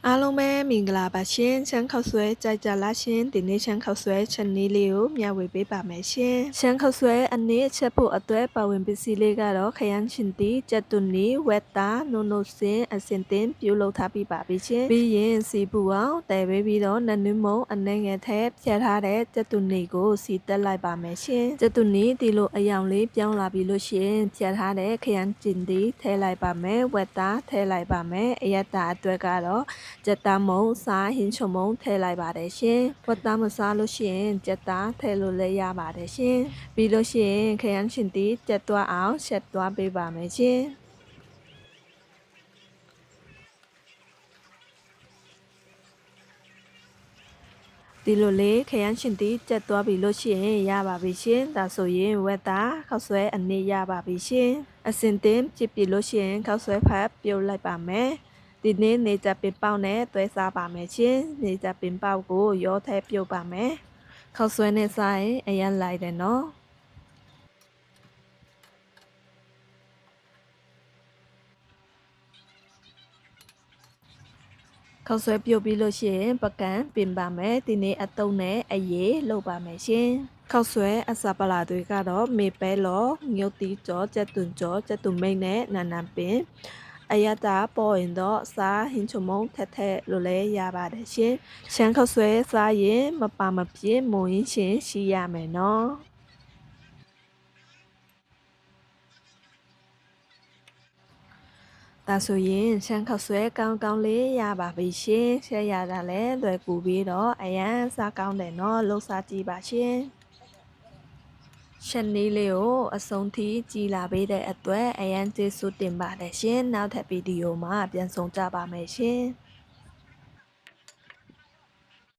အားလုံးပဲမင်္ဂလာပါရှင်ချမ်းခောက်ဆွဲကြိုက်ကြလားရှင်ဒီနေ့ချမ်းခောက်ဆွဲချက်နည်းလေးကိုမျှဝေပေးပါမယ်ရှင်ချမ်းခောက်ဆွဲအနည်းချက်ဖို့အတွက်ပါဝင်ပစ္စည်းလေးကတော့ခရမ်းချင်တီကြက်သွန်နီဝက်တာနုနုစင်အစင်တင်ပြုလုပ်ထားပြီးပါပြီရှင်ပြီးရင်စီပူအောင်တည်ပေးပြီးတော့နနွမုံအနှဲငယ်ထက်ဖြတ်ထားတဲ့ကြက်သွန်နီကိုစီတက်လိုက်ပါမယ်ရှင်ကြက်သွန်နီဒီလိုအယောင်လေးပြောင်းလာပြီးလို့ရှင်ဖြတ်ထားတဲ့ခရမ်းချင်တီထည့်လိုက်ပါမယ်ဝက်တာထည့်လိုက်ပါမယ်အယက်တာအတွက်ကတော့ကြက်သားမုံစားဟင်းချုံမုံထည့်လိုက်ပါတယ်ရှင်ဝတ်သားမစားလို့ရှိရင်ကြက်သားထည့်လို့လည်းရပါတယ်ရှင်ပြီးလို့ရှိရင်ခရမ်းချင်တီကြက်သွားအောင်ရှက်သွားပေးပါမယ်ရှင်ဒီလိုလေးခရမ်းချင်တီကြက်သွားပြီလို့ရှိရင်ရပါပြီရှင်ဒါဆိုရင်ဝက်သားခောက်ဆွဲအနည်းရပါပြီရှင်အစင်တင်ကြည့်ပြီလို့ရှိရင်ခောက်ဆွဲဖတ်ပြုတ်လိုက်ပါမယ်ဒီနေ့နေကြပင်ပေါက်နဲ့သွဲစားပါမယ်ရှင်နေကြပင်ပေါက်ကိုရောထဲပြုတ်ပါမယ်ခောက်ဆွဲနဲ့စားရင်အရင်လိုက်တယ်နော်ခောက်ဆွဲပြုတ်ပြီးလို့ရှိရင်ပကံပင်ပါမယ်ဒီနေ့အတုံးနဲ့အရေးလုပ်ပါမယ်ရှင်ခောက်ဆွဲအစာပလာတွေကတော့မေပဲလောငုတ်တီကြောကြက်သွန်ကြောကြက်သွန်မိတ်နဲ့နန်နန်ပင်အယတာပေါ်ရင်တော့စားဟင်းချုံမုံထက်ထက်လို့လဲရပါတယ်ရှင်ရှမ်းခောက်ဆွဲစားရင်မပါမပြင်းမုံရင်းရှင်ရှိရမယ်နော်ဒါဆိုရင်ရှမ်းခောက်ဆွဲကောင်းကောင်းလေးရပါပြီရှင်ရှက်ရတာလဲလွယ်ကူပြီးတော့အရန်စားကောင်းတယ်နော်လှုပ်စားကြည့်ပါရှင်ချက်နည်းလေးကိုအဆုံးထိကြည်လာပေးတဲ့အတွက်အရန်ကျေးဇူးတင်ပါတယ်ရှင်နောက်ထပ်ဗီဒီယိုမှာပြန်ဆောင်ကြပါမယ်ရှင်